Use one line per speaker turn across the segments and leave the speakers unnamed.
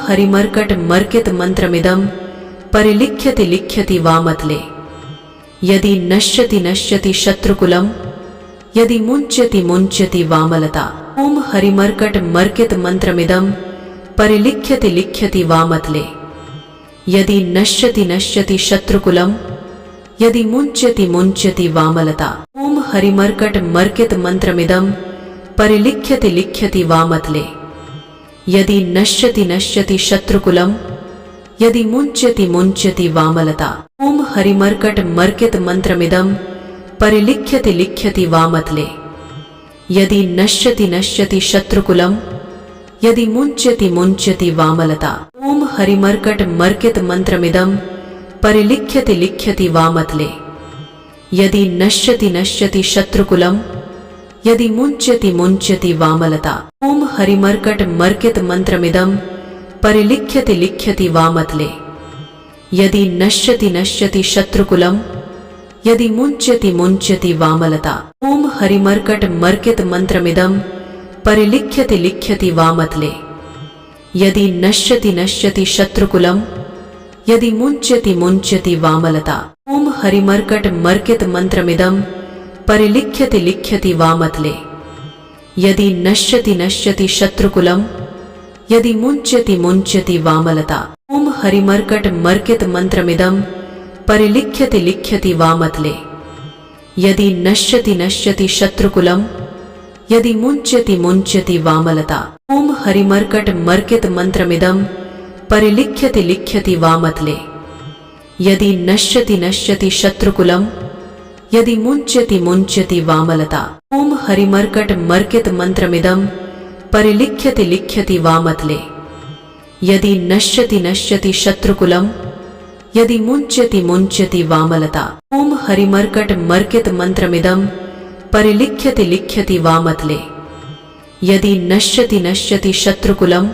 हरिमर्कट मर्कित मंत्रमिदं परिलिख्यति लिख्यति वामतले। यदि नश्यति नश्यति शत्रुकुलम यदि मुञ्चति मुञ्चति वामलता। ओम हरिमर्कट मर्कित मंत्रमिदं परिलिख्यति लिख्यति वामतले। यदि नश्यति नश्यति शत्रुकुलम यदि मुञ्चति मुञ्चति वामलता। ओम हरिमर्कट मर्कित मंत्रमिदं परिलिख्यति लिख्यति वामतले। यदि नश्यति नश्यति शत्रुकुलम यदि मुञ्चति मुञ्चति वामलता। ओम हरिमर्कट मर्कित मंत्रमिदं परिलिख्यति लिख्यति वामतले। यदि नश्यति नश्यति शत्रुकुलम यदि मुञ्चति मुञ्चति वामलता। ओम हरिमर्कट मर्कित मंत्रमिदं परिलिख्यति लिख्यति वामतले। यदि नश्यति नश्यति शत्रुकुलम यदि मुञ्चति मुञ्चति वामलता। ओम हरिमर्कट मर्कित मंत्रमिदं परिलिख्यति लिख्यति वामतले। यदि नश्यति नश्यति शत्रुकुलम यदि मुञ्चति मुञ्चति वामलता। ओम हरिमर्कट मर्कित मंत्रमिदं परिलिख्यति लिख्यति वामतले। यदि नश्यति नश्यति शत्रुकुलम यदि मुञ्चति मुञ्चति वामलता। ओम हरिमर्कट मर्कित मंत्रमिदं परिलिख्यति लिख्यति वामतले। यदि नश्यति नश्यति शत्रुकुलम यदि मुञ्चति मुञ्चति वामलता। ओम हरिमर्कट मर्कित मंत्रमिदं परिलिख्यति लिख्यति वामतले। यदि नश्यति नश्यति शत्रुकुलम यदि मुञ्चति मुञ्चति वामलता। ओम हरिमर्कट मर्कित मंत्रमिदं परिलिख्यति लिख्यति वामतले। यदि नश्यति नश्यति शत्रुकुलम यदि मुञ्चति मुञ्चति वामलता। ओम हरिमर्कट मर्कित मंत्रमिदं परिलिख्यति लिख्यति वामतले। यदि नश्यति नश्यति शत्रुकुलम यदि मुञ्चति मुञ्चति वामलता। ओम हरिमर्कट मर्कित मंत्रमिदं परिलिख्यति लिख्यति वामतले। यदि नश्यति नश्यति शत्रुकुलम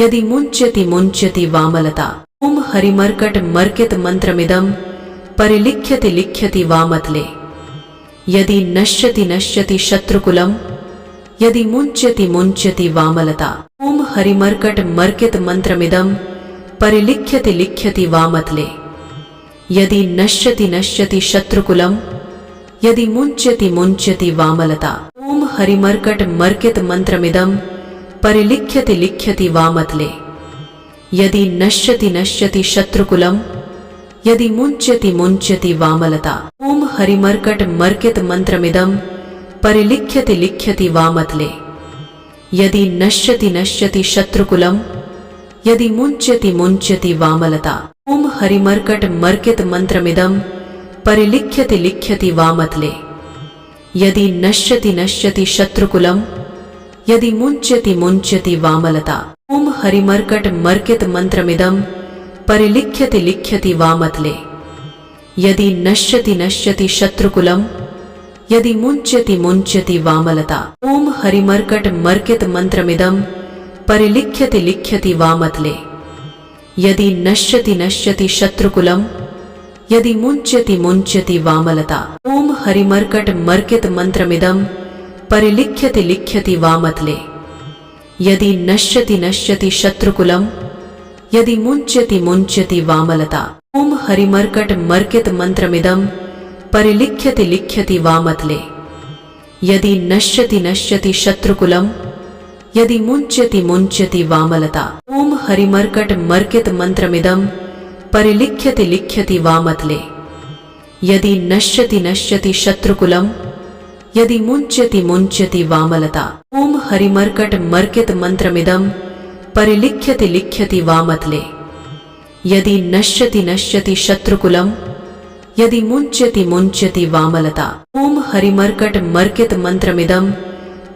यदि मुञ्चति मुञ्चति वामलता। ओम हरिमर्कट मर्कित मंत्रमिदं परिलिख्यति लिख्यति वामतले। यदि नश्यति नश्यति शत्रुकुलम यदि मुञ्चति मुञ्चति वामलता। ओम हरिमर्कट मर्कित मंत्रमिदं परिलिख्यति लिख्यति वामतले। यदि नश्यति नश्यति शत्रुकुलम यदि मुञ्चति मुञ्चति वामलता। ओम हरिमर्कट मर्कित मंत्रमिदं परिलिख्यति लिख्यति वामतले। यदि नश्यति नश्यति शत्रुकुलम यदि मुञ्चति मुञ्चति वामलता। ओम हरिमर्कट मर्कित मंत्रमिदं परिलिख्यति लिख्यति वामतले। यदि नश्यति नश्यति शत्रुकुलम यदि मुञ्चति मुञ्चति वामलता। ओम हरिमर्कट मर्कित मंत्रमिदं परिलिख्यति लिख्यति वामतले। यदि नश्यति नश्यति शत्रुकुलम यदि मुञ्चति मुञ्चति वामलता। ओम हरिमर्कट मर्कित मंत्रमिदं परिलिख्यति लिख्यति वामतले। यदि नश्यति नश्यति शत्रुकुलम यदि मुञ्चति मुञ्चति वामलता। ओम हरिमर्कट मर्कित मंत्रमिदं परिलिख्यति लिख्यति वामतले। यदि नश्यति नश्यति शत्रुकुलम यदि मुञ्चति मुञ्चति वामलता। ओम हरिमर्कट मर्कित मंत्रमिदं परिलिख्यति लिख्यति वामतले। यदि नश्यति नश्यति शत्रुकुलम यदि मुञ्चति मुञ्चति वामलता। ओम हरिमर्कट मर्कित मंत्रमिदं परिलिख्यति लिख्यति वामतले। यदि नश्यति नश्यति शत्रुकुलम यदि मुञ्चति मुञ्चति वामलता। ओम हरिमर्कट मर्कित मंत्रमिदं परिलिख्यति लिख्यति वामतले। यदि नश्यति नश्यति शत्रुकुलम यदि मुञ्चति मुञ्चति वामलता। ओम हरिमर्कट मर्कित मंत्रमिदं परिलिख्यति लिख्यति वामतले। यदि नश्यति नश्यति शत्रुकुलम यदि मुञ्चति मुञ्चति वामलता। ओम हरिमर्कट मर्कित मंत्रमिदं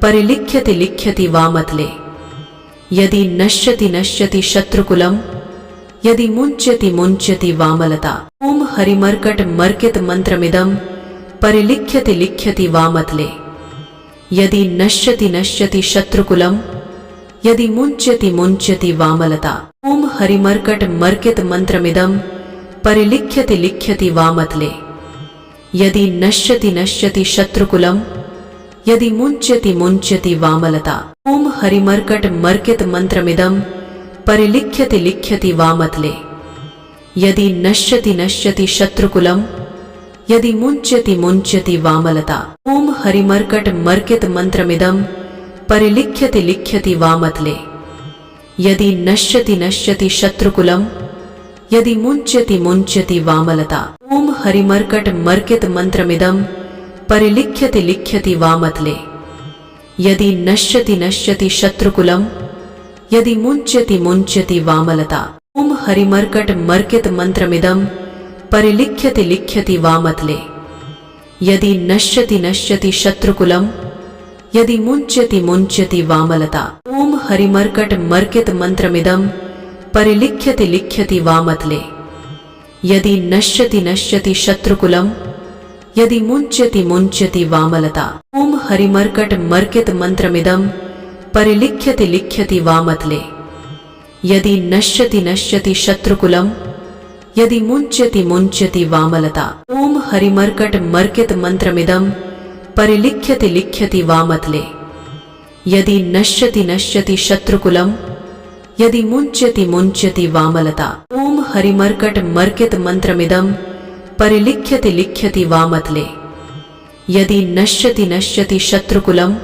परिलिख्यति लिख्यति वामतले। यदि नश्यति नश्यति शत्रुकुलम यदि मुञ्चति मुञ्चति वामलता। ओम हरिमर्कट मर्कित मंत्रमिदं परिलिख्यति लिख्यति वामतले। यदि नश्यति नश्यति शत्रुकुलम यदि मुञ्चति मुञ्चति वामलता। ओम हरिमर्कट मर्कित मंत्रमिदं परिलिख्यति लिख्यति वामतले। यदि नश्यति नश्यति शत्रुकुलम यदि मुञ्चति मुञ्चति वामलता। ओम हरिमर्कट मर्कित मंत्रमिदं परिलिख्यति लिख्यति वामतले। यदि नश्यति नश्यति शत्रुकुलम, यदि मुञ्चति मुञ्चति वामलता। ओम हरिमर्कट मर्कित मंत्रमिदं परिलिख्यति लिख्यति वामतले। यदि नश्यति नश्यति शत्रुकुलम, यदि मुञ्चति मुञ्चति वामलता। ओम हरिमर्कट मर्कित मंत्रमिदं परिलिख्यति लिख्यति वामतले। यदि नश्यति नश्यति शत्रुकुलम, यदि मुञ्चति मुञ्चति वामलता। ओम हरिमर्कट मर्कित मंत्रमिदं परिलिख्यति लिख्यति वामतले। यदि नश्यति नश्यति शत्रुकुलम, यदि मुञ्चति मुञ्चति वामलता। ओम हरिमर्कट मर्कित मंत्रमिदं परिलिख्यति लिख्यति वामतले। यदि नश्यति नश्यति शत्रुकुलम, यदि मुञ्चति मुञ्चति वामलता। ओम हरिमर्कट मर्कित मंत्रमिदं परिलिख्यति लिख्यति वामतले। यदि नश्यति नश्यति शत्रुकुलम, यदि मुञ्चति मुञ्चति वामलता। ओम हरिमर्कट मर्कित मंत्रमिदं परिलिख्यति लिख्यति वामतले। यदि नश्यति नश्यति शत्रुकुलम, यदि मुञ्चति मुञ्चति वामलता। ओम हरिमर्कट मर्कित मंत्रमिदं परिलिख्यति लिख्यति वामतले। यदि नश्यति नश्यति शत्रुकुलम,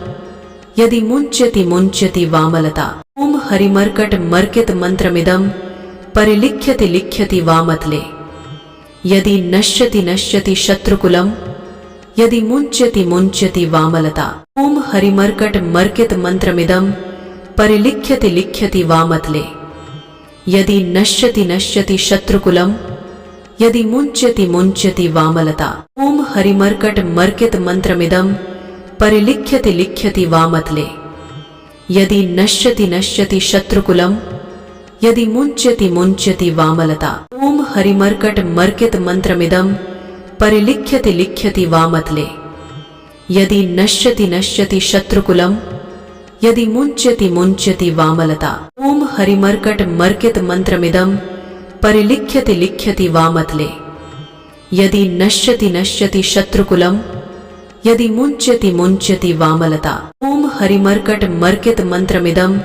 यदि मुञ्चति मुञ्चति वामलता। ओम हरिमर्कट मर्कित मंत्रमिदं परिलिख्यति लिख्यति वामतले। यदि नश्यति नश्यति शत्रुकुलम, यदि मुञ्चति मुञ्चति वामलता। ओम हरिमर्कट मर्कित मंत्रमिदं परिलिख्यति लिख्यति वामतले। यदि नश्यति नश्यति शत्रुकुलम, यदि मुञ्चति मुञ्चति वामलता। ओम हरिमर्कट मर्कित मंत्रमिदं परिलिख्यति लिख्यति वामतले। यदि नश्यति नश्यति शत्रुकुलम, यदि मुञ्चति मुञ्चति वामलता। ओम हरिमर्कट मर्कित मंत्रमिदं परिलिख्यति लिख्यति वामतले। यदि नश्यति नश्यति शत्रुकुलम, यदि मुञ्चति मुञ्चति वामलता। ओम हरिमर्कट मर्कित मंत्रमिदं परिलिख्यति लिख्यति वामतले। यदि नश्यति नश्यति शत्रुकुलम, यदि मुञ्चति मुञ्चति वामलता। ओम हरिमर्कट मर्कित मंत्रमिदं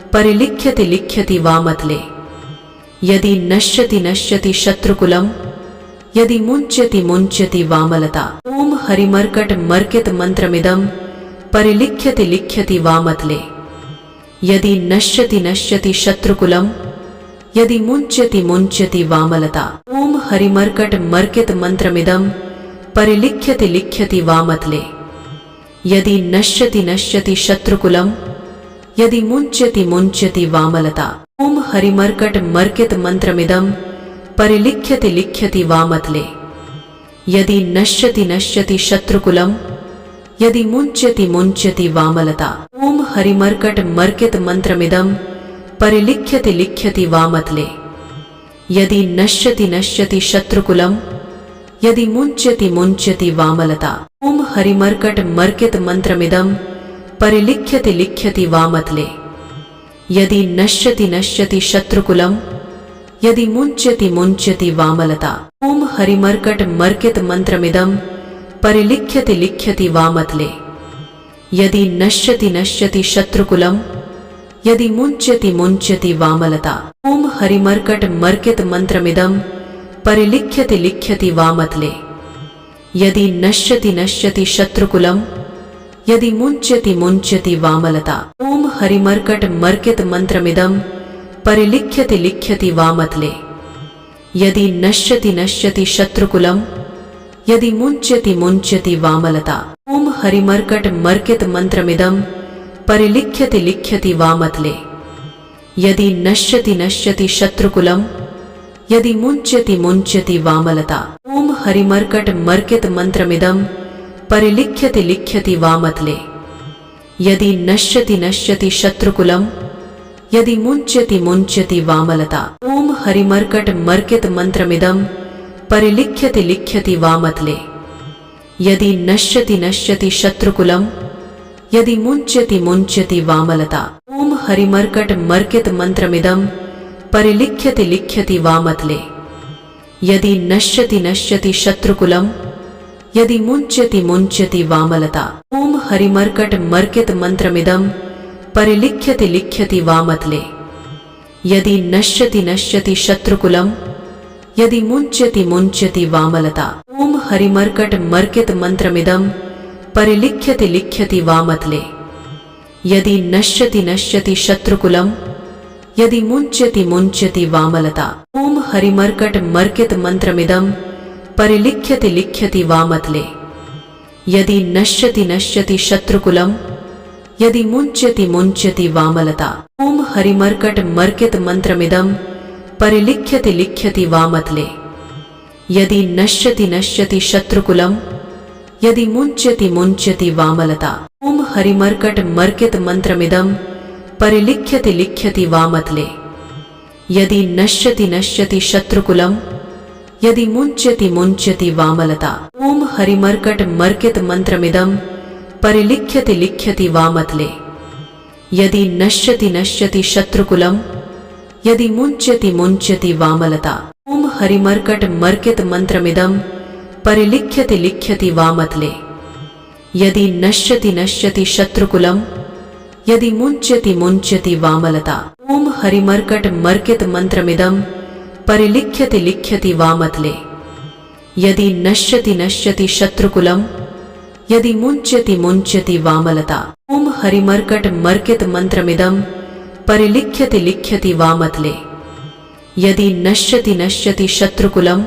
परिलिख्यति लिख्यति वामतले। यदि नश्यति नश्यति शत्रुकुलम, यदि मुञ्चति मुञ्चति वामलता। ओम हरिमर्कट मर्कित मंत्रमिदं परिलिख्यति लिख्यति वामतले। यदि नश्यति नश्यति शत्रुकुलम, यदि मुञ्चति मुञ्चति वामलता। ओम हरिमर्कट मर्कित मंत्रमिदं परिलिख्यति लिख्यति वामतले। यदि नश्यति नश्यति शत्रुकुलम, यदि मुञ्चति मुञ्चति वामलता। ओम हरिमर्कट मर्कित मंत्रमिदं परिलिख्यति लिख्यति वामतले। यदि नश्यति नश्यति शत्रुकुलम, यदि मुञ्चति मुञ्चति वामलता। ओम हरिमर्कट मर्कित मंत्रमिदं परिलिख्यति लिख्यति वामतले। यदि नश्यति नश्यति शत्रुकुलम, यदि मुञ्चति मुञ्चति वामलता। ओम हरिमर्कट मर्कित मंत्रमिदं परिलिख्यति लिख्यति वामतले। यदि नश्यति नश्यति शत्रुकुलम, यदि मुञ्चति मुञ्चति वामलता। ओम हरिमर्कट मर्कित मंत्रमिदं परिलिख्यति लिख्यति वामतले। यदि नश्यति नश्यति शत्रुकुलम, यदि मुञ्चति मुञ्चति वामलता। ओम हरिमर्कट मर्कित मंत्रमिदं परिलिख्यति लिख्यति वामतले। यदि नश्यति नश्यति शत्रुकुलम, यदि मुञ्चति मुञ्चति वामलता। ओम हरिमर्कट मर्कित मंत्रमिदं परिलिख्यति लिख्यति वामतले। यदि नश्यति नश्यति शत्रुकुलम, यदि मुञ्चति मुञ्चति वामलता। ओम हरिमर्कट मर्कित मंत्रमिदं परिलिख्यति लिख्यति वामतले। यदि नश्यति नश्यति शत्रुकुलम, यदि मुञ्चति मुञ्चति वामलता। ओम हरिमर्कट मर्कित मंत्रमिदं परिलिख्यति लिख्यति वामतले। यदि नश्यति नश्यति शत्रुकुलम, यदि मुञ्चति मुञ्चति वामलता। ओम हरिमर्कट मर्कित मंत्रमिदं परिलिख्यति लिख्यति वामतले। यदि नश्यति नश्यति शत्रुकुलम, यदि मुञ्चति मुञ्चति वामलता। ओम हरिमर्कट मर्कित मंत्रमिदं परिलिख्यति लिख्यति वामतले। यदि नश्यति नश्यति शत्रुकुलम, यदि मुञ्चति मुञ्चति वामलता। ओम हरिमर्कट मर्कित मंत्रमिदं परिलिख्यति लिख्यति वामतले। यदि नश्यति नश्यति शत्रुकुलम यदि मुञ्चति मुञ्चति वामलता। ओम हरिमर्कट मर्कित मंत्रमिदं परिलिख्यति लिख्यति वामतले। यदि नश्यति नश्यति शत्रुकुलम यदि मुञ्चति मुञ्चति वामलता। ओम हरिमर्कट मर्कित मंत्रमिदं परिलिख्यति लिख्यति वामतले। यदि नश्यति नश्यति शत्रुकुलम यदि मुञ्चति मुञ्चति वामलता। ओम हरिमर्कट मर्कित मंत्रमिदं परिलिख्यति लिख्यति वामतले। यदि नश्यति नश्यति शत्रुकुलम यदि मुञ्चति मुञ्चति वामलता। ओम हरिमर्कट मर्कित मंत्रमिदं परिलिख्यति लिख्यति वामतले। यदि नश्यति नश्यति शत्रुकुलम यदि मुञ्चति मुञ्चति वामलता। ओम हरिमर्कट मर्कित मंत्रमिदं परिलिख्यति लिख्यति वामतले। यदि नश्यति नश्यति शत्रुकुलम यदि मुञ्चति मुञ्चति वामलता। ओम हरिमर्कट मर्कित मंत्रमिदं परिलिख्यति लिख्यति वामतले। यदि नश्यति नश्यति शत्रुकुलम यदि मुञ्चति मुञ्चति वामलता। ओम हरिमर्कट मर्कित मंत्रमिदं परिलिख्यति लिख्यति वामतले। यदि नश्यति नश्यति शत्रुकुलम यदि मुञ्चति मुञ्चति वामलता। ओम हरिमर्कट मर्कित मंत्रमिदं परिलिख्यति लिख्यति वामतले। यदि नश्यति नश्यति शत्रुकुलम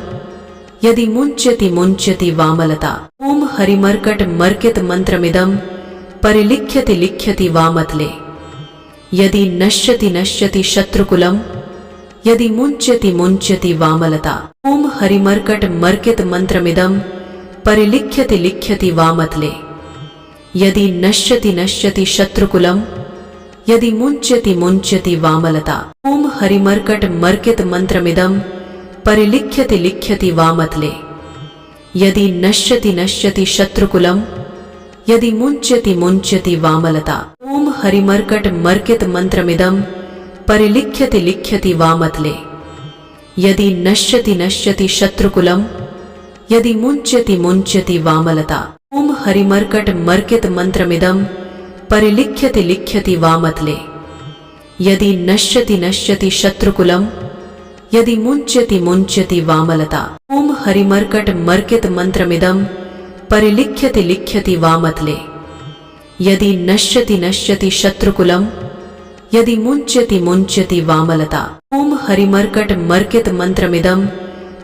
यदि मुञ्चति मुञ्चति वामलता। ओम हरिमर्कट मर्कित मंत्रमिदं परिलिख्यति लिख्यति वामतले। यदि नश्यति नश्यति शत्रुकुलम यदि मुञ्चति मुञ्चति वामलता। ओम हरिमर्कट मर्कित मंत्रमिदं परिलिख्यति लिख्यति वामतले। यदि नश्यति नश्यति शत्रुकुलम यदि मुञ्चति मुञ्चति वामलता। ओम हरिमर्कट मर्कित मंत्रमिदं परिलिख्यति लिख्यति वामतले। यदि नश्यति नश्यति शत्रुकुलम यदि मुञ्चति मुञ्चति वामलता। ओम हरिमर्कट मर्कित मंत्रमिदं परिलिख्यति लिख्यति वामतले। यदि नश्यति नश्यति शत्रुकुलम यदि मुञ्चति मुञ्चति वामलता। ओम हरिमर्कट मर्कित मंत्रमिदं परिलिख्यति लिख्यति वामतले। यदि नश्यति नश्यति शत्रुकुलम यदि मुञ्चति मुञ्चति वामलता। ओम हरिमर्कट मर्कित मंत्रमिदं परिलिख्यति लिख्यति वामतले। यदि नश्यति नश्यति शत्रुकुलम यदि मुञ्चति मुञ्चति वामलता। ओम हरिमर्कट मर्कित मंत्रमिदं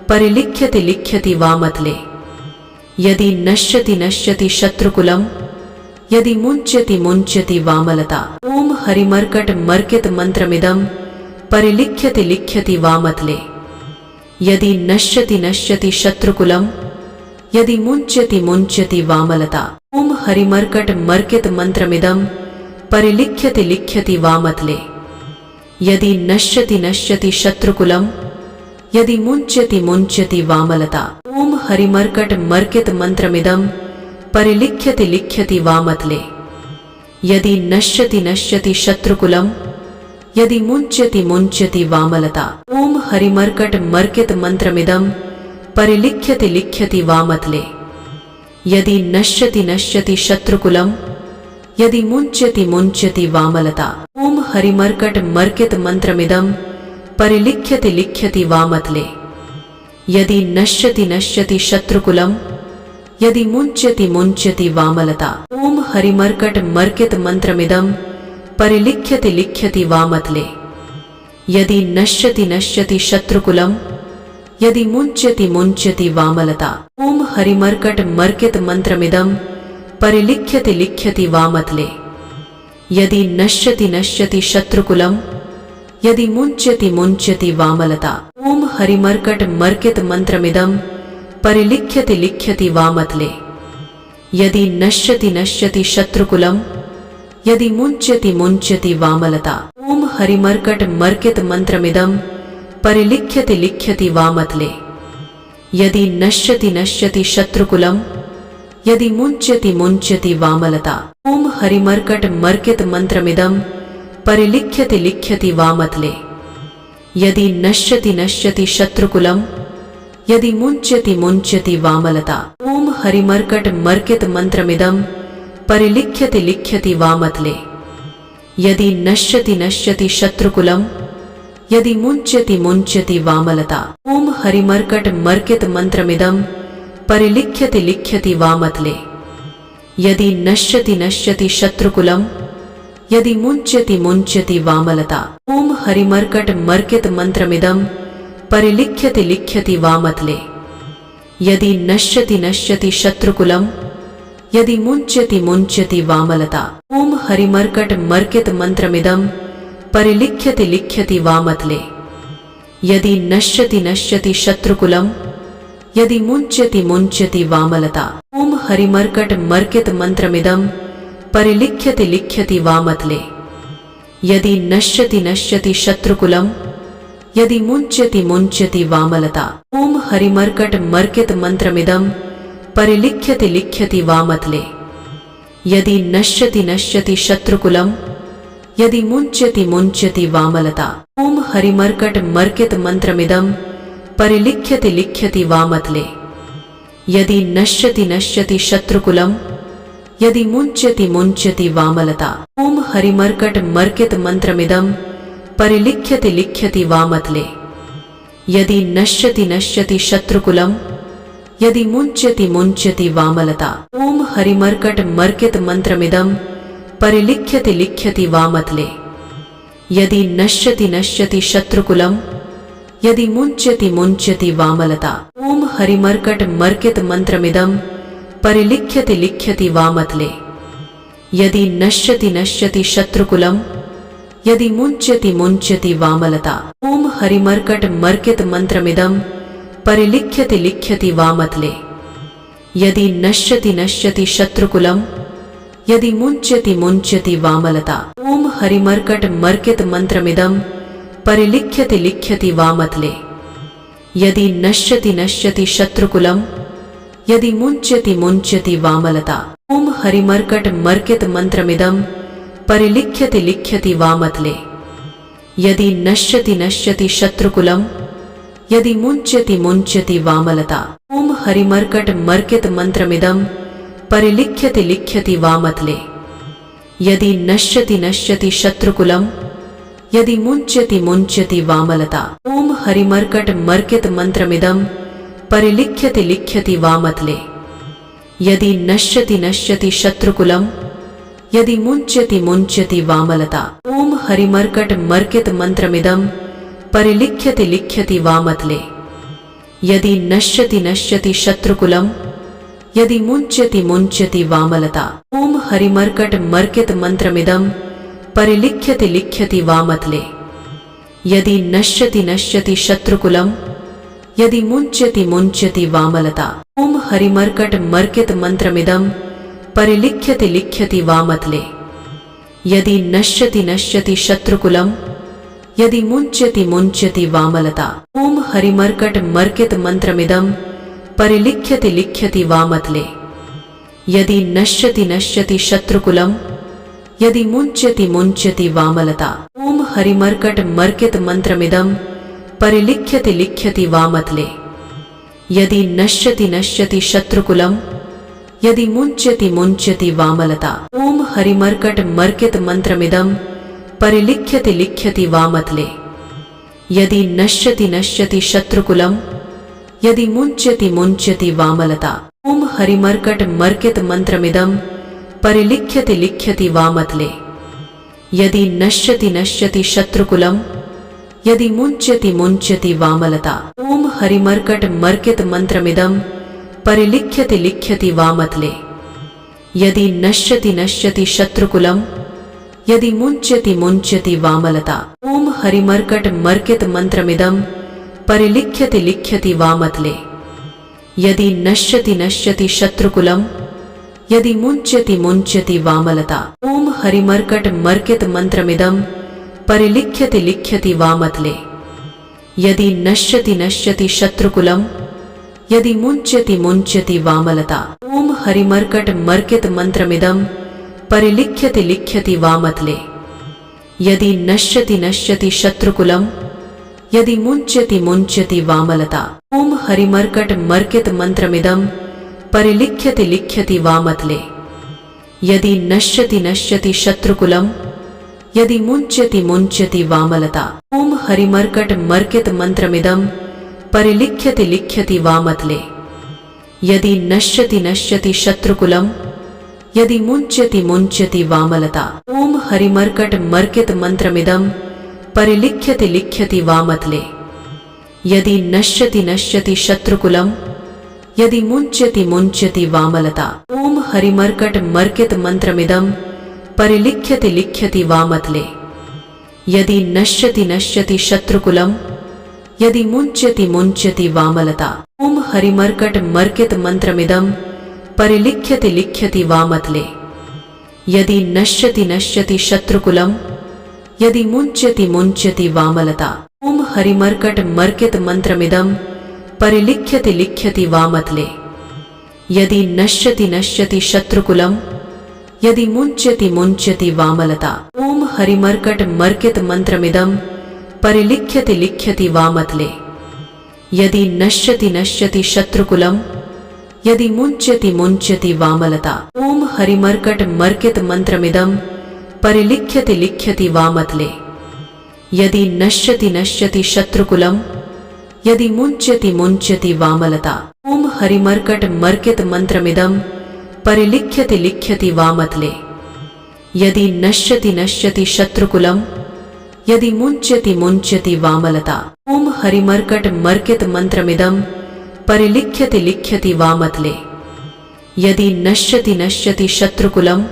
परिलिख्यति लिख्यति वामतले। यदि नश्यति नश्यति शत्रुकुलम यदि मुञ्चति मुञ्चति वामलता। ओम हरिमर्कट मर्कित मंत्रमिदं परिलिख्यति लिख्यति वामतले। यदि नश्यति नश्यति शत्रुकुलम यदि मुञ्चति मुञ्चति वामलता। ओम हरिमर्कट मर्कित मंत्रमिदं परिलिख्यति लिख्यति वामतले। यदि नश्यति नश्यति शत्रुकुलम यदि मुञ्चति मुञ्चति वामलता। ओम हरिमर्कट मर्कित मंत्रमिदं परिलिख्यति लिख्यति वामतले। यदि नश्यति नश्यति शत्रुकुलम यदि मुञ्चति मुञ्चति वामलता। ओम हरिमर्कट मर्कित मंत्रमिदं परिलिख्यति लिख्यति वामतले। यदि नश्यति नश्यति शत्रुकुलम यदि मुञ्चति मुञ्चति वामलता। ओम हरिमर्कट मर्कित मंत्रमिदं परिलिख्यति लिख्यति वामतले। यदि नश्यति नश्यति शत्रुकुलम यदि मुञ्चति मुञ्चति वामलता। ओम हरिमर्कट मर्कित मंत्रमिदं परिलिख्यति लिख्यति वामतले। यदि नश्यति नश्यति शत्रुकुलम यदि मुञ्चति मुञ्चति वामलता। ओम हरिमर्कट मर्कित मंत्रमिदं परिलिख्यति लिख्यति वामतले। यदि नश्यति नश्यति शत्रुकुलम यदि मुञ्चति मुञ्चति वामलता। ओम हरिमर्कट मर्कित मंत्रमिदं परिलिख्यति लिख्यति वामतले। यदि नश्यति नश्यति शत्रुकुलम यदि मुञ्चति मुञ्चति वामलता। ओम हरिमर्कट मर्कित मंत्रमिदं परिलिख्यति लिख्यति वामतले। यदि नश्यति नश्यति शत्रुकुलम यदि मुञ्चति मुञ्चति वामलता। ओम हरिमर्कट मर्कित मंत्रमिदं परिलिख्यति लिख्यति वामतले। यदि नश्यति नश्यति शत्रुकुलम यदि मुञ्चति मुञ्चति वामलता। ओम हरिमर्कट मर्कित मंत्रमिदं परिलिख्यति लिख्यति वामतले। यदि नश्यति नश्यति शत्रुकुलम यदि मुञ्चति मुञ्चति वामलता। ॐ हरिमर्कट मर्कित मन्त्रमिदं परिलिख्यति लिख्यति वामतले। यदि नश्यति नश्यति शत्रुकुलं यदि मुञ्चति मुञ्चति वामलता। ॐ हरिमर्कट मर्कित मन्त्रमिदं परिलिख्यति लिख्यति वामतले। यदि नश्यति नश्यति शत्रुकुलं यदि मुञ्चति मुञ्चति वामलता। ॐ हरिमर्कट मर्कित मन्त्रमिदं परिलिख्यति लिख्यति वामतले। यदि नश्यति नश्यति शत्रुकुलं यदि मुञ्चति मुञ्चति वामलता। ॐ हरिमर्कट मर्कित मन्त्रमिदं परिलिख्यति लिख्यति वामतले। यदि नश्यति नश्यति शत्रुकुलं यदि मुञ्चति मुञ्चति वामलता। ॐ हरिमर्कट मर्कित मन्त्रमिदं परिलिख्यति लिख्यति वामतले। यदि नश्यति नश्यति शत्रुकुलं यदि मुञ्चति मुञ्चति वामलता। ॐ हरिमर्कट मर्कित मन्त्रमिदं परिलिख्यति लिख्यति वामतले। यदि नश्यति नश्यति शत्रुकुलं यदि मुञ्चति मुञ्चति वामलता। ॐ हरिमर्कट मर्कित मन्त्रमिदं परिलिख्यति लिख्यति वामतले। यदि नश्यति नश्यति शत्रुकुलं यदि मुञ्चति मुञ्चति वामलता। ॐ हरिमर्कट मर्कित मन्त्रमिदं परिलिख्यति लिख्यति वामतले। यदि नश्यति नश्यति शत्रुकुलं यदि मुञ्चति मुञ्चति वामलता। ॐ हरिमर्कट मर्कित मन्त्रमिदं परिलिख्यति लिख्यति वामतले। यदि नश्यति नश्यति शत्रुकुलं यदि मुञ्चति मुञ्चति वामलता। ॐ हरिमर्कट मर्कित मन्त्रमिदं परिलिख्यति लिख्यति वामतले। यदि नश्यति नश्यति शत्रुकुलं यदि मुञ्चति मुञ्चति वामलता। ॐ हरिमर्कट मर्कित मन्त्रमिदं परिलिख्यति लिख्यति वामतले। यदि नश्यति नश्यति शत्रुकुलं यदि मुञ्चति मुञ्चति वामलता। ॐ हरिमर्कट मर्कित मन्त्रमिदं परिलिख्यति लिख्यति वामतले। यदि नश्यति नश्यति शत्रुकुलं यदि मुञ्चति मुञ्चति वामलता। ॐ हरिमर्कट मर्कित मन्त्रमिदं परिलिख्यति लिख्यति वामतले। यदि नश्यति नश्यति शत्रुकुलं यदि मुञ्चति मुञ्चति वामलता। ॐ हरिमर्कट मर्कित मन्त्रमिदं परिलिख्यति लिख्यति वामतले। यदि नश्यति नश्यति शत्रुकुलं यदि मुञ्चति मुञ्चति वामलता। ॐ हरिमर्कट मर्कित मन्त्रमिदं परिलिख्यति लिख्यति वामतले। यदि नश्यति नश्यति शत्रुकुलं यदि मुञ्चति मुञ्चति वामलता। ॐ हरिमर्कट मर्कित मन्त्रमिदं परिलिख्यति लिख्यति वामतले। यदि नश्यति नश्यति शत्रुकुलं यदि मुञ्चति मुञ्चति वामलता। ॐ हरिमर्कट मर्कित मन्त्रमिदं परिलिख्यति लिख्यति वामतले। यदि नश्यति नश्यति शत्रुकुलं यदि मुञ्चति मुञ्चति वामलता। ॐ हरिमर्कट मर्कित मन्त्रमिदं परिलिख्यति लिख्यति वामतले। यदि नश्यति नश्यति शत्रुकुलं यदि मुञ्चति मुञ्चति वामलता। ॐ हरिमर्कट मर्कित मन्त्रमिदं परिलिख्यति लिख्यति वामतले। यदि नश्यति नश्यति शत्रुकुलं यदि मुञ्चति मुञ्चति वामलता। ॐ हरिमर्कट मर्कित मन्त्रमिदं परिलिख्यति लिख्यति वामतले। यदि नश्यति नश्यति शत्रुकुलं यदि मुञ्चति मुञ्चति वामलता। ॐ हरिमर्कट मर्कित मन्त्रमिदं परिलिख्यति लिख्यति वामतले। यदि नश्यति नश्यति शत्रुकुलं यदि मुञ्चति मुञ्चति वामलता। ॐ हरिमर्कट मर्कित मन्त्रमिदं परिलिख्यति लिख्यति वामतले। यदि नश्यति नश्यति शत्रुकुलं यदि मुञ्चति मुञ्चति वामलता। ॐ हरिमर्कट मर्कित मन्त्रमिदं परिलिख्यति लिख्यति वामतले। यदि नश्यति नश्यति शत्रुकुलं यदि मुञ्चति मुञ्चति वामलता। ॐ हरिमर्कट मर्कित मन्त्रमिदं परिलिख्यति लिख्यति वामतले। यदि नश्यति नश्यति शत्रुकुलं यदि मुञ्चति मुञ्चति वामलता। ॐ हरिमर्कट मर्कित मन्त्रमिदं परिलिख्यति लिख्यति वामतले। यदि नश्यति नश्यति शत्रुकुलं यदि मुञ्चति मुञ्चति वामलता। ॐ हरिमर्कट मर्कित मन्त्रमिदं परिलिख्यति लिख्यति वामतले। यदि नश्यति नश्यति शत्रुकुलं यदि मुञ्चति मुञ्चति वामलता। ॐ हरिमर्कट मर्कित मंत्रमिदं परिलिख्यति लिख्यति वामतले। यदि नश्यति नश्यति शत्रुकुलम् यदि मुञ्चति मुञ्चति वामलता। ॐ हरिमर्कट मर्कित मंत्रमिदं परिलिख्यति लिख्यति वामतले। यदि नश्यति नश्यति शत्रुकुलम् यदि मुञ्चति मुञ्चति वामलता। ॐ हरिमर्कट मर्कित मंत्रमिदं परिलिख्यति लिख्यति वामतले। यदि नश्यति नश्यति शत्रुकुलम् यदि मुञ्चति मुञ्चति वामलता। ॐ हरिमर्कट मर्कित मंत्रमिदं परिलिख्यति लिख्यति वामतले। यदि नश्यति नश्यति शत्रुकुलम् यदि मुञ्चति मुञ्चति वामलता। ॐ हरिमर्कट मर्कित मंत्रमिदं परिलिख्यति लिख्यति वामतले। यदि नश्यति नश्यति शत्रुकुलम् यदि मुञ्चति मुञ्चति वामलता। ॐ हरिमर्कट मर्कित मंत्रमिदं परिलिख्यति लिख्यति वामतले। यदि नश्यति नश्यति शत्रुकुलम् यदि मुञ्चति मुञ्चति वामलता। ॐ हरिमर्कट मर्कित मंत्रमिदं परिलिख्यति लिख्यति वामतले। यदि नश्यति नश्यति शत्रुकुलम् यदि मुञ्चति मुञ्चति वामलता। ॐ हरिमर्कट मर्कित मंत्रमिदं परिलिख्यति लिख्यति वामतले। यदि नश्यति नश्यति शत्रुकुलम् यदि मुञ्चति मुञ्चति वामलता। ॐ हरिमर्कट मर्कित मंत्रमिदं परिलिख्यति लिख्यति वामतले। यदि नश्यति नश्यति शत्रुकुलम्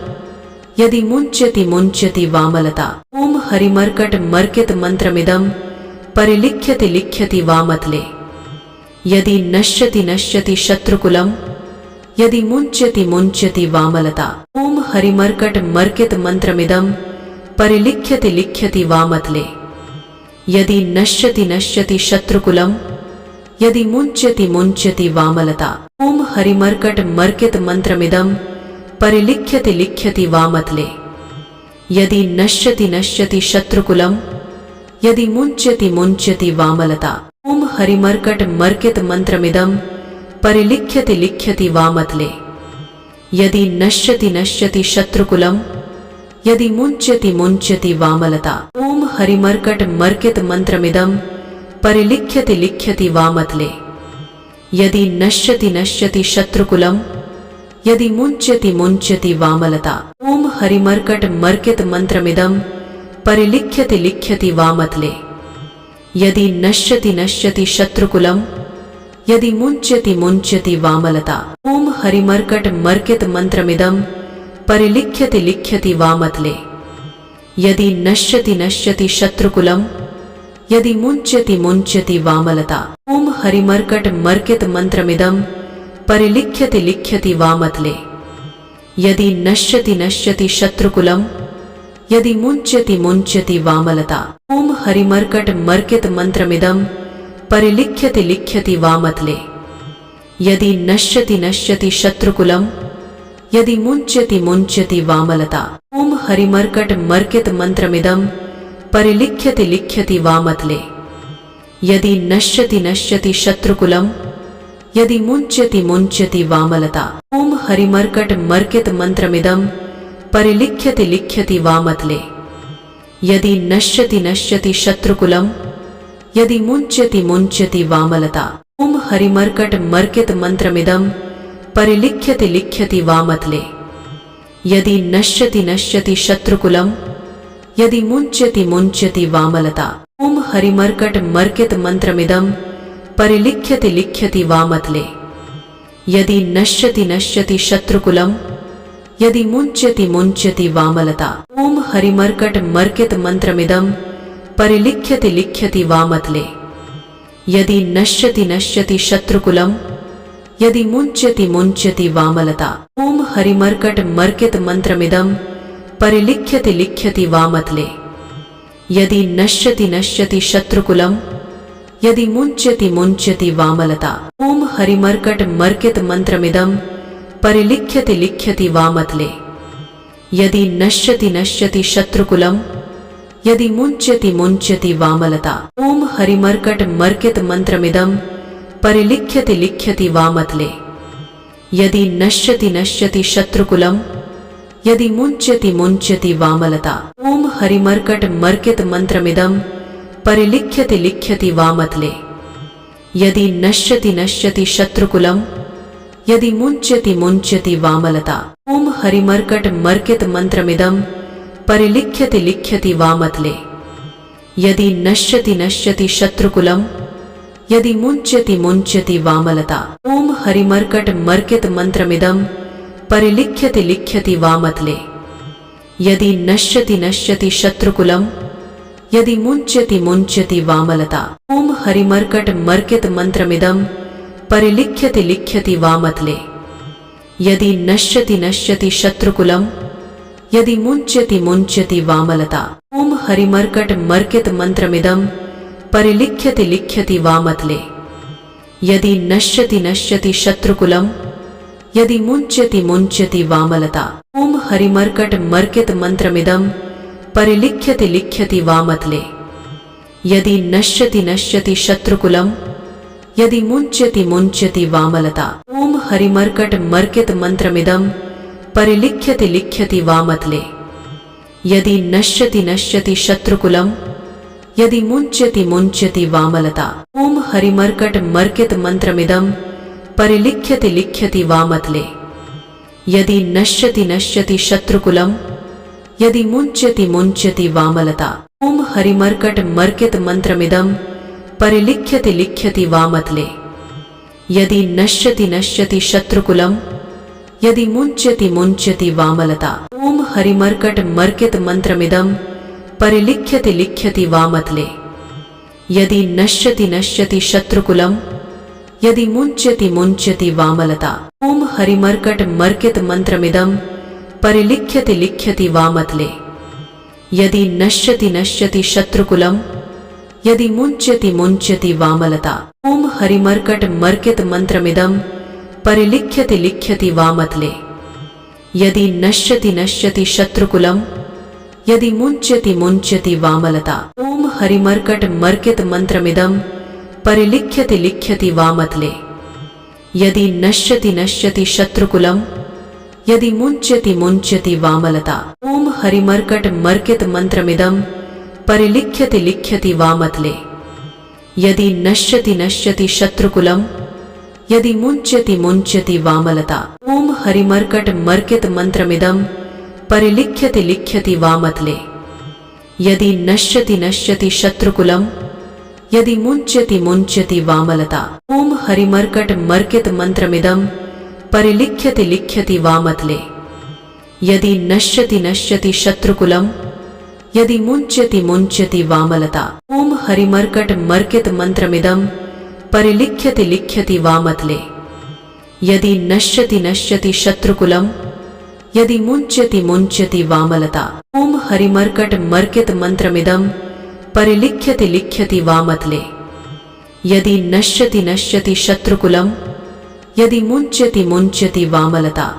यदि मुञ्चति मुञ्चति वामलता। ॐ हरिमर्कट मर्कित मंत्रमिदं परिलिख्यति लिख्यति वामतले। यदि नश्यति नश्यति शत्रुकुलम् यदि मुञ्चति मुञ्चति वामलता। ॐ हरिमर्कट मर्कित मंत्रमिदं परिलिख्यति लिख्यति वामतले। यदि नश्यति नश्यति शत्रुकुलम् यदि मुञ्चति मुञ्चति वामलता। ॐ हरिमर्कट मर्कित मंत्रमिदं परिलिख्यति लिख्यति वामतले। यदि नश्यति नश्यति शत्रुकुलम् यदि मुञ्चति मुञ्चति वामलता। ॐ हरिमर्कट मर्कित मंत्रमिदं परिलिख्यति लिख्यति वामतले। यदि नश्यति नश्यति शत्रुकुलम् यदि मुञ्चति मुञ्चति वामलता। ॐ हरिमर्कट मर्कित मंत्रमिदं परिलिख्यति लिख्यति वामतले। यदि नश्यति नश्यति शत्रुकुलम् यदि मुञ्चति मुञ्चति वामलता। ॐ हरिमर्कट मर्कित मंत्रमिदं परिलिख्यति लिख्यति वामतले। यदि नश्यति नश्यति शत्रुकुलम् यदि मुञ्चति मुञ्चति वामलता। ॐ हरिमर्कट मर्कित मंत्रमिदं परिलिख्यति लिख्यति वामतले। यदि नश्यति नश्यति शत्रुकुलम् यदि मुञ्चति मुञ्चति वामलता। ॐ हरिमर्कट मर्कित मंत्रमिदं परिलिख्यति लिख्यति वामतले। यदि नश्यति नश्यति शत्रुकुलम् यदि मुञ्चति मुञ्चति वामलता। ॐ हरिमर्कट मर्कित मंत्रमिदं परिलिख्यति लिख्यति वामतले। यदि नश्यति नश्यति शत्रुकुलम् यदि मुञ्चति मुञ्चति वामलता। ॐ हरिमर्कट मर्कित मंत्रमिदं परिलिख्यति लिख्यति वामतले। यदि नश्यति नश्यति शत्रुकुलम् यदि मुञ्चति मुञ्चति वामलता। ॐ हरिमर्कट मर्कित मंत्रमिदं परिलिख्यति लिख्यति वामतले। यदि नश्यति नश्यति शत्रुकुलम् यदि मुञ्चति मुञ्चति वामलता। ॐ हरिमर्कट मर्कित मंत्रमिदं परिलिख्यति लिख्यति वामतले। यदि नश्यति नश्यति शत्रुकुलम् यदि मुञ्चति मुञ्चति वामलता। ॐ हरिमर्कट मर्कित मंत्रमिदं परिलिख्यति लिख्यति वामतले। यदि नश्यति नश्यति शत्रुकुलम् यदि मुञ्चति मुञ्चति वामलता। ॐ हरिमर्कट मर्कित मंत्रमिदं परिलिख्यति लिख्यति वामतले। यदि नश्यति नश्यति शत्रुकुलम् यदि मुञ्चति मुञ्चति वामलता। ॐ हरिमर्कट मर्कित मंत्रमिदं परिलिख्यति लिख्यति वामतले। यदि नश्यति नश्यति शत्रुकुलम् यदि मुञ्चति मुञ्चति वामलता। ॐ हरिमर्कट मर्कित मंत्रमिदं परिलिख्यति लिख्यति वामतले। यदि नश्यति नश्यति शत्रुकुलम् यदि मुञ्चति मुञ्चति वामलता। ॐ हरिमर्कट मर्कित मंत्रमिदं परिलिख्यति लिख्यति वामतले। यदि नश्यति नश्यति शत्रुकुलम् यदि मुञ्चति मुञ्चति वामलता। ॐ हरिमर्कट मर्कित मन्त्रमिदं परिलिख्यति लिख्यति वामतले। यदि नश्यति नश्यति शत्रुकुलम् यदि मुञ्चति मुञ्चति वामलता। ॐ हरिमर्कट मर्कित मन्त्रमिदं परिलिख्यति लिख्यति वामतले। यदि नश्यति नश्यति शत्रुकुलम् यदि मुञ्चति मुञ्चति वामलता। ॐ हरिमर्कट मर्कित मन्त्रमिदं परिलिख्यति लिख्यति वामतले। यदि नश्यति नश्यति शत्रुकुलम् यदि मुञ्चति मुञ्चति वामलता। ॐ हरिमर्कट मर्कित मन्त्रमिदं परिलिख्यति लिख्यति वामतले। यदि नश्यति नश्यति शत्रुकुलम् यदि मुञ्चति मुञ्चति वामलता। ॐ हरिमर्कट मर्कित मन्त्रमिदं परिलिख्यति लिख्यति वामतले। यदि नश्यति नश्यति शत्रुकुलम् यदि मुञ्चति मुञ्चति वामलता। ॐ हरिमर्कट मर्कित मन्त्रमिदं परिलिख्यति लिख्यति वामतले। यदि नश्यति नश्यति शत्रुकुलम् यदि मुञ्चति मुञ्चति वामलता। ॐ हरिमर्कट मर्कित मन्त्रमिदं परिलिख्यति लिख्यति वामतले। यदि नश्यति नश्यति शत्रुकुलम् यदि मुञ्चति मुञ्चति वामलता। ॐ हरिमर्कट मर्कित मन्त्रमिदं परिलिख्यति लिख्यति वामतले। यदि नश्यति नश्यति शत्रुकुलम् यदि मुञ्चति मुञ्चति वामलता। ॐ हरिमर्कट मर्कित मन्त्रमिदं परिलिख्यति लिख्यति वामतले। यदि नश्यति नश्यति शत्रुकुलम् यदि मुञ्चति मुञ्चति वामलता। ॐ हरिमर्कट मर्कित मन्त्रमिदं परिलिख्यति लिख्यति वामतले। यदि नश्यति नश्यति शत्रुकुलम् यदि मुञ्चति मुञ्चति वामलता। ॐ हरिमर्कट मर्कित मन्त्रमिदं परिलिख्यति लिख्यति वामतले। यदि नश्यति नश्यति शत्रुकुलम् यदि मुञ्चति मुञ्चति वामलता। ॐ हरिमर्कट मर्कित मन्त्रमिदं परिलिख्यति लिख्यति वामतले। यदि नश्यति नश्यति शत्रुकुलम् यदि मुञ्चति मुञ्चति वामलता। ॐ हरिमर्कट मर्कित मन्त्रमिदं परिलिख्यति लिख्यति वामतले। यदि नश्यति नश्यति शत्रुकुलम् यदि मुञ्चति मुञ्चति वामलता। ॐ हरिमर्कट मर्कित मन्त्रमिदं परिलिख्यति लिख्यति वामतले। यदि नश्यति नश्यति शत्रुकुलम् यदि मुञ्चति मुञ्चति वामलता। ॐ हरिमर्कट मर्कित मन्त्रमिदं परिलिख्यति लिख्यति वामतले। यदि नश्यति नश्यति शत्रुकुलम् यदि मुञ्चति मुञ्चति वामलता। ॐ हरिमर्कट मर्कित मन्त्रमिदं परिलिख्यति लिख्यति वामतले। यदि नश्यति नश्यति शत्रुकुलम् यदि मुञ्चति मुञ्चति वामलता। ॐ हरिमर्कट मर्कित मन्त्रमिदं परिलिख्यति लिख्यति वामतले। यदि नश्यति नश्यति शत्रुकुलम् यदि मुञ्चति मुञ्चति वामलता। ॐ हरिमर्कट मर्कित मन्त्रमिदं परिलिख्यति लिख्यति वामतले। यदि नश्यति नश्यति शत्रुकुलम् यदि मुञ्चति मुञ्चति वामलता।